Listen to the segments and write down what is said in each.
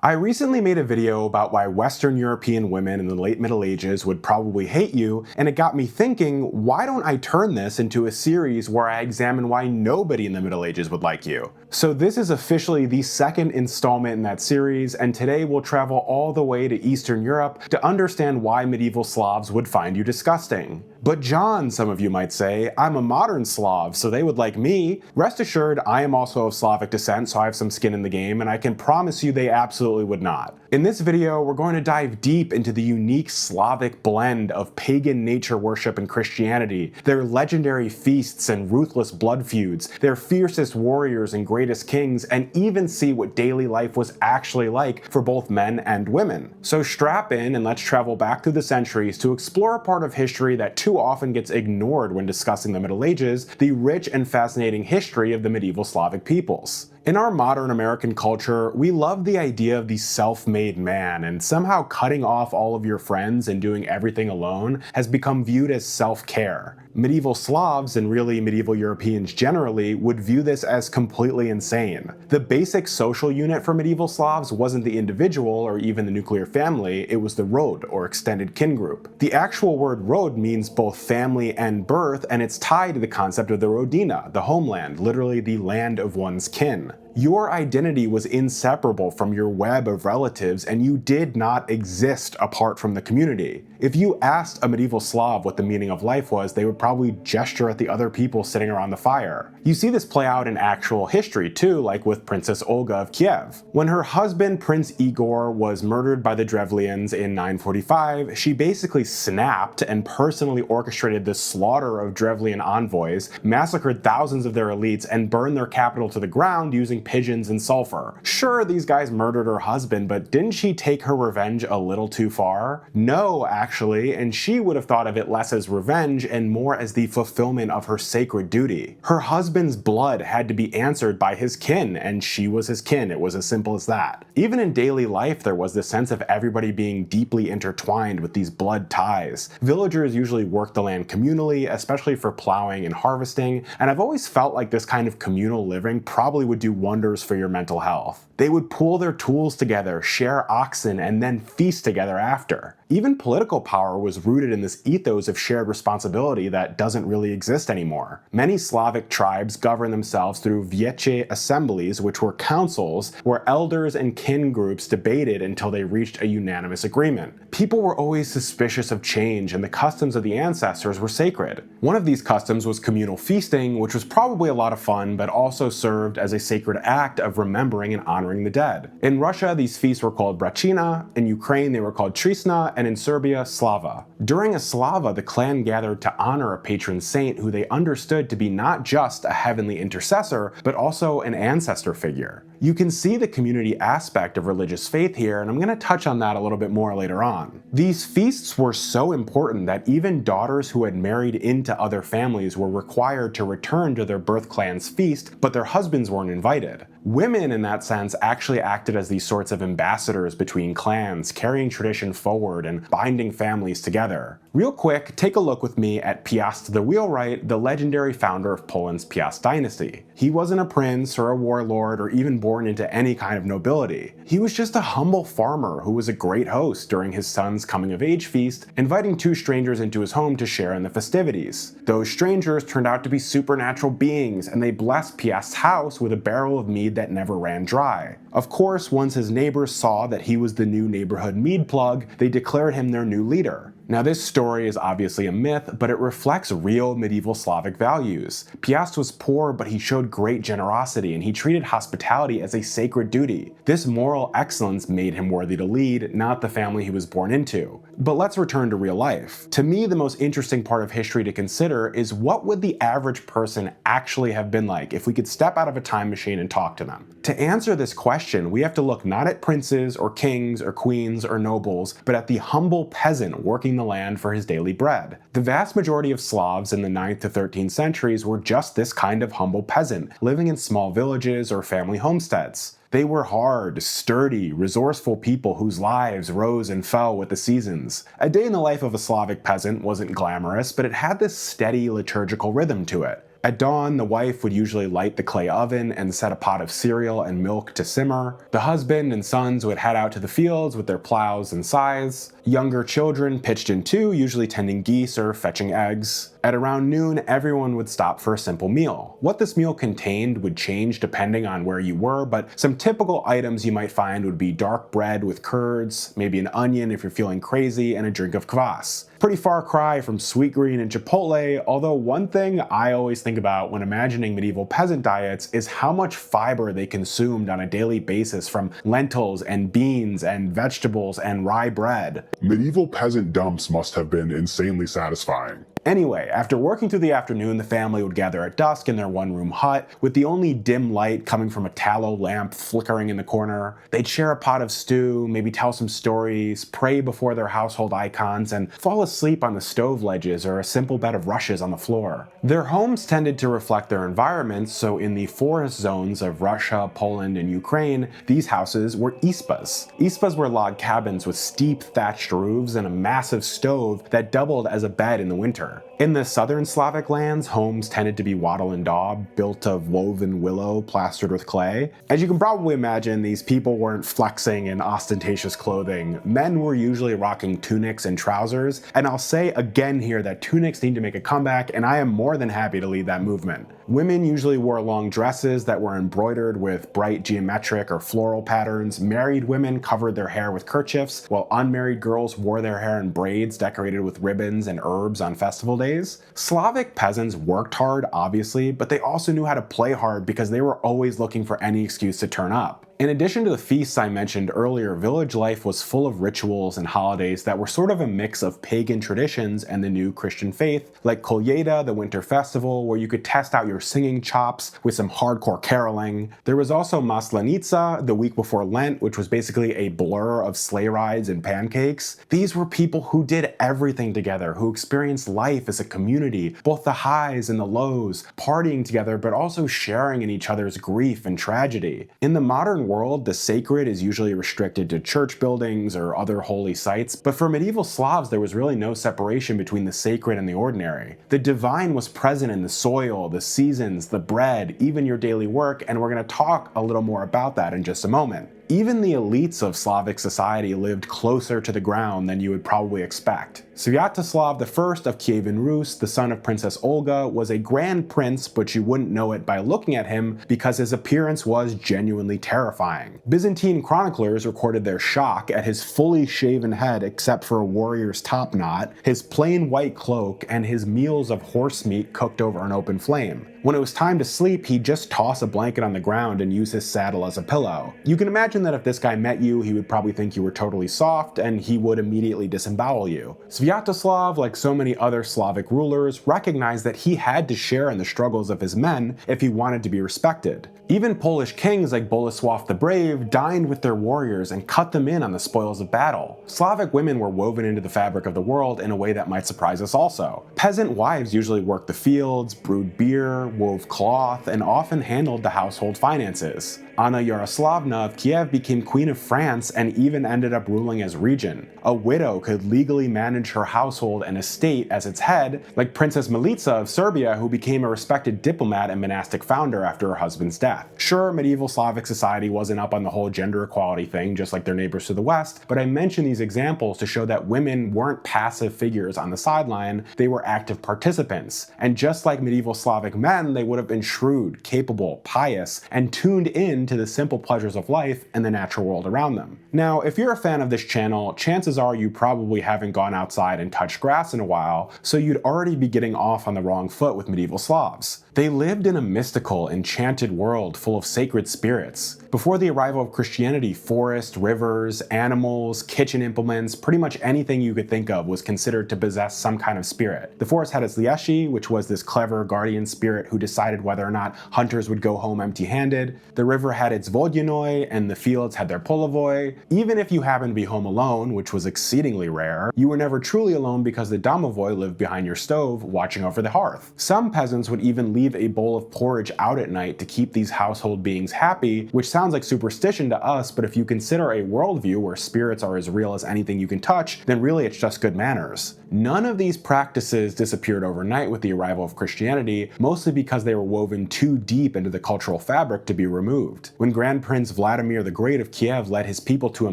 I recently made a video about why Western European women in the late Middle Ages would probably hate you, and it got me thinking, why don't I turn this into a series where I examine why nobody in the Middle Ages would like you? So this is officially the second installment in that series, and today we'll travel all the way to Eastern Europe to understand why medieval Slavs would find you disgusting. But John, some of you might say, I'm a modern Slav, so they would like me. Rest assured, I am also of Slavic descent, so I have some skin in the game, and I can promise you they absolutely would not. In this video, we're going to dive deep into the unique Slavic blend of pagan nature worship and Christianity, their legendary feasts and ruthless blood feuds, their fiercest warriors and greatest kings, and even see what daily life was actually like for both men and women. So strap in and let's travel back through the centuries to explore a part of history that too often gets ignored when discussing the Middle Ages, the rich and fascinating history of the medieval Slavic peoples. In our modern American culture, we love the idea of the self-made man, and somehow cutting off all of your friends and doing everything alone has become viewed as self-care. Medieval Slavs, and really medieval Europeans generally, would view this as completely insane. The basic social unit for medieval Slavs wasn't the individual or even the nuclear family, it was the rod, or extended kin group. The actual word rod means both family and birth, and it's tied to the concept of the rodina, the homeland, literally the land of one's kin. Your identity was inseparable from your web of relatives, and you did not exist apart from the community. If you asked a medieval Slav what the meaning of life was, they would probably gesture at the other people sitting around the fire. You see this play out in actual history too, like with Princess Olga of Kiev. When her husband, Prince Igor, was murdered by the Drevlians in 945, she basically snapped and personally orchestrated the slaughter of Drevlian envoys, massacred thousands of their elites, and burned their capital to the ground using pigeons and sulfur. Sure, these guys murdered her husband, but didn't she take her revenge a little too far? No, actually, and she would have thought of it less as revenge and more as the fulfillment of her sacred duty. Her husband's blood had to be answered by his kin, and she was his kin. It was as simple as that. Even in daily life, there was this sense of everybody being deeply intertwined with these blood ties. Villagers usually worked the land communally, especially for plowing and harvesting, and I've always felt like this kind of communal living probably would do wonders for your mental health. They would pool their tools together, share oxen, and then feast together after. Even political power was rooted in this ethos of shared responsibility that doesn't really exist anymore. Many Slavic tribes govern themselves through veche assemblies, which were councils where elders and kin groups debated until they reached a unanimous agreement. People were always suspicious of change, and the customs of the ancestors were sacred. One of these customs was communal feasting, which was probably a lot of fun, but also served as a sacred act of remembering and honoring the dead. In Russia, these feasts were called brachina, in Ukraine they were called trisna, and in Serbia, slava. During a slava, the clan gathered to honor a patron saint who they understood to be not just a heavenly intercessor, but also an ancestor figure. You can see the community aspect of religious faith here, and I'm going to touch on that a little bit more later on. These feasts were so important that even daughters who had married into other families were required to return to their birth clan's feast, but their husbands weren't invited. Women, in that sense, actually acted as these sorts of ambassadors between clans, carrying tradition forward and binding families together. Real quick, take a look with me at Piast the Wheelwright, the legendary founder of Poland's Piast dynasty. He wasn't a prince or a warlord or even born into any kind of nobility. He was just a humble farmer who was a great host during his son's coming-of-age feast, inviting two strangers into his home to share in the festivities. Those strangers turned out to be supernatural beings, and they blessed Piast's house with a barrel of mead that never ran dry. Of course, once his neighbors saw that he was the new neighborhood mead plug, they declared him their new leader. Now, this story is obviously a myth, but it reflects real medieval Slavic values. Piast was poor, but he showed great generosity, and he treated hospitality as a sacred duty. This moral excellence made him worthy to lead, not the family he was born into. But let's return to real life. To me, the most interesting part of history to consider is what would the average person actually have been like if we could step out of a time machine and talk to them? To answer this question, we have to look not at princes or kings or queens or nobles, but at the humble peasant working the land for his daily bread. The vast majority of Slavs in the 9th to 13th centuries were just this kind of humble peasant, living in small villages or family homesteads. They were hard, sturdy, resourceful people whose lives rose and fell with the seasons. A day in the life of a Slavic peasant wasn't glamorous, but it had this steady liturgical rhythm to it. At dawn, the wife would usually light the clay oven and set a pot of cereal and milk to simmer. The husband and sons would head out to the fields with their plows and scythes. Younger children pitched in too, usually tending geese or fetching eggs. At around noon, everyone would stop for a simple meal. What this meal contained would change depending on where you were, but some typical items you might find would be dark bread with curds, maybe an onion if you're feeling crazy, and a drink of kvass. Pretty far cry from sweet green and chipotle, although one thing I always think about when imagining medieval peasant diets is how much fiber they consumed on a daily basis from lentils and beans and vegetables and rye bread. Medieval peasant dumps must have been insanely satisfying. Anyway, after working through the afternoon, the family would gather at dusk in their one-room hut, with the only dim light coming from a tallow lamp flickering in the corner. They'd share a pot of stew, maybe tell some stories, pray before their household icons, and fall asleep on the stove ledges or a simple bed of rushes on the floor. Their homes tended to reflect their environments, so in the forest zones of Russia, Poland, and Ukraine, these houses were ispas. Ispas were log cabins with steep thatched roofs and a massive stove that doubled as a bed in the winter. In the southern Slavic lands, homes tended to be wattle and daub, built of woven willow plastered with clay. As you can probably imagine, these people weren't flexing in ostentatious clothing. Men were usually rocking tunics and trousers, and I'll say again here that tunics need to make a comeback, and I am more than happy to lead that movement. Women usually wore long dresses that were embroidered with bright geometric or floral patterns. Married women covered their hair with kerchiefs, while unmarried girls wore their hair in braids decorated with ribbons and herbs on festival days. Slavic peasants worked hard, obviously, but they also knew how to play hard because they were always looking for any excuse to turn up. In addition to the feasts I mentioned earlier, village life was full of rituals and holidays that were sort of a mix of pagan traditions and the new Christian faith, like Kolyeda, the winter festival, where you could test out your singing chops with some hardcore caroling. There was also Maslenitsa, the week before Lent, which was basically a blur of sleigh rides and pancakes. These were people who did everything together, who experienced life as a community, both the highs and the lows, partying together, but also sharing in each other's grief and tragedy. In the modern world, the sacred is usually restricted to church buildings or other holy sites, but for medieval Slavs there was really no separation between the sacred and the ordinary. The divine was present in the soil, the seasons, the bread, even your daily work, and we're going to talk a little more about that in just a moment. Even the elites of Slavic society lived closer to the ground than you would probably expect. Sviatoslav I of Kievan Rus, the son of Princess Olga, was a grand prince, but you wouldn't know it by looking at him because his appearance was genuinely terrifying. Byzantine chroniclers recorded their shock at his fully shaven head except for a warrior's top knot, his plain white cloak, and his meals of horse meat cooked over an open flame. When it was time to sleep, he'd just toss a blanket on the ground and use his saddle as a pillow. You can imagine that if this guy met you, he would probably think you were totally soft, and he would immediately disembowel you. Sviatoslav, like so many other Slavic rulers, recognized that he had to share in the struggles of his men if he wanted to be respected. Even Polish kings like Bolesław the Brave dined with their warriors and cut them in on the spoils of battle. Slavic women were woven into the fabric of the world in a way that might surprise us also. Peasant wives usually worked the fields, brewed beer, wove cloth, and often handled the household finances. Anna Yaroslavna of Kiev became Queen of France and even ended up ruling as regent. A widow could legally manage her household and estate as its head, like Princess Milica of Serbia, who became a respected diplomat and monastic founder after her husband's death. Sure, medieval Slavic society wasn't up on the whole gender equality thing, just like their neighbors to the west, but I mention these examples to show that women weren't passive figures on the sideline, they were active participants. And just like medieval Slavic men, they would have been shrewd, capable, pious, and tuned in to the simple pleasures of life and the natural world around them. Now, if you're a fan of this channel, chances are you probably haven't gone outside and touched grass in a while, so you'd already be getting off on the wrong foot with medieval Slavs. They lived in a mystical, enchanted world full of sacred spirits. Before the arrival of Christianity, forests, rivers, animals, kitchen implements, pretty much anything you could think of was considered to possess some kind of spirit. The forest had its veche, which was this clever guardian spirit who decided whether or not hunters would go home empty-handed. The river had its vodyanoi, and the fields had their polovoi. Even if you happened to be home alone, which was exceedingly rare, you were never truly alone because the domovoi lived behind your stove, watching over the hearth. Some peasants would even leave a bowl of porridge out at night to keep these household beings happy, which sounds like superstition to us, but if you consider a worldview where spirits are as real as anything you can touch, then really it's just good manners. None of these practices disappeared overnight with the arrival of Christianity, mostly because they were woven too deep into the cultural fabric to be removed. When Grand Prince Vladimir the Great of Kiev led his people to a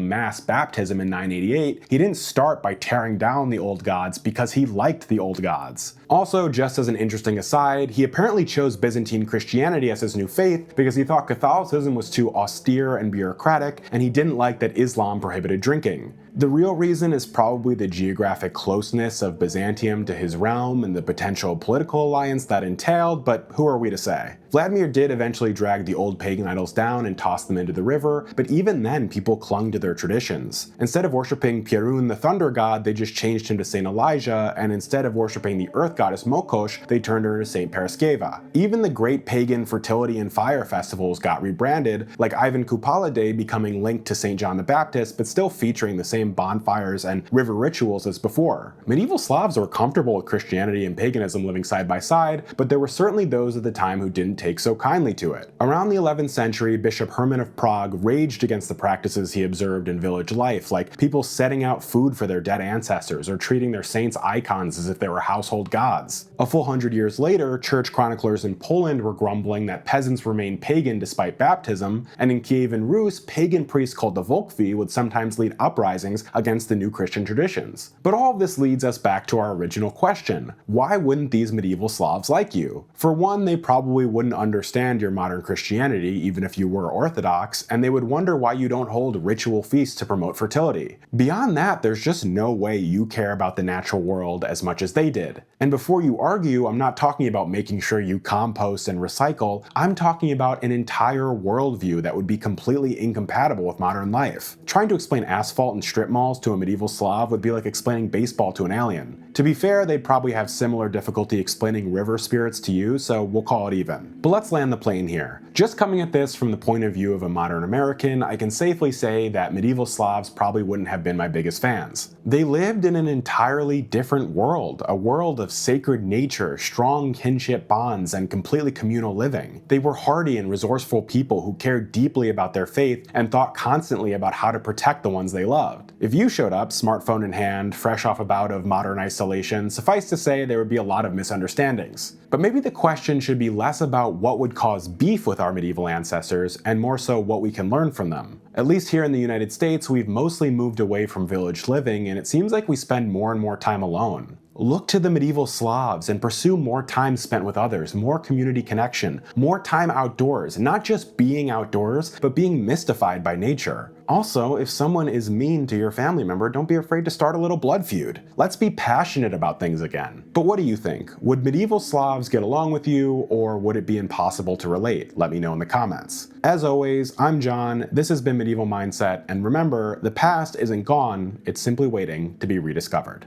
mass baptism in 988, he didn't start by tearing down the old gods because he liked the old gods. Also, just as an interesting aside, he apparently chose Byzantine Christianity as his new faith because he thought Catholicism was too austere and bureaucratic, and he didn't like that Islam prohibited drinking. The real reason is probably the geographic closeness of Byzantium to his realm and the potential political alliance that entailed, but who are we to say? Vladimir did eventually drag the old pagan idols down and toss them into the river, but even then people clung to their traditions. Instead of worshipping Perun the thunder god, they just changed him to Saint Elijah, and instead of worshipping the earth goddess Mokosh, they turned her to Saint Paraskeva. Even the great pagan fertility and fire festivals got rebranded, like Ivan Kupala Day becoming linked to Saint John the Baptist, but still featuring the same bonfires and river rituals as before. Medieval Slavs were comfortable with Christianity and paganism living side by side, but there were certainly those at the time who didn't take so kindly to it. Around the 11th century, Bishop Herman of Prague raged against the practices he observed in village life, like people setting out food for their dead ancestors or treating their saints' icons as if they were household gods. A full 100 years later, church chroniclers in Poland were grumbling that peasants remained pagan despite baptism, and in Kievan Rus, pagan priests called the Volkvi would sometimes lead uprisings against the new Christian traditions. But all of this leads us back to our original question: why wouldn't these medieval Slavs like you? For one, they probably wouldn't understand your modern Christianity, even if you were Orthodox, and they would wonder why you don't hold ritual feasts to promote fertility. Beyond that, there's just no way you care about the natural world as much as they did. And before you argue, I'm not talking about making sure you compost and recycle, I'm talking about an entire worldview that would be completely incompatible with modern life. Trying to explain asphalt and strip malls to a medieval Slav would be like explaining baseball to an alien. To be fair, they'd probably have similar difficulty explaining river spirits to you, so we'll call it even. But let's land the plane here. Just coming at this from the point of view of a modern American, I can safely say that medieval Slavs probably wouldn't have been my biggest fans. They lived in an entirely different world, a world of sacred nature, strong kinship bonds, and completely communal living. They were hardy and resourceful people who cared deeply about their faith and thought constantly about how to protect the ones they loved. If you showed up, smartphone in hand, fresh off a bout of modern isolation, suffice to say there would be a lot of misunderstandings. But maybe the question should be less about what would cause beef with our medieval ancestors and more so what we can learn from them. At least here in the United States, we've mostly moved away from village living, and it seems like we spend more and more time alone. Look to the medieval Slavs and pursue more time spent with others, more community connection, more time outdoors, not just being outdoors, but being mystified by nature. Also, if someone is mean to your family member, don't be afraid to start a little blood feud. Let's be passionate about things again. But what do you think? Would medieval Slavs get along with you, or would it be impossible to relate? Let me know in the comments. As always, I'm John, this has been Medieval Mindset, and remember, the past isn't gone, it's simply waiting to be rediscovered.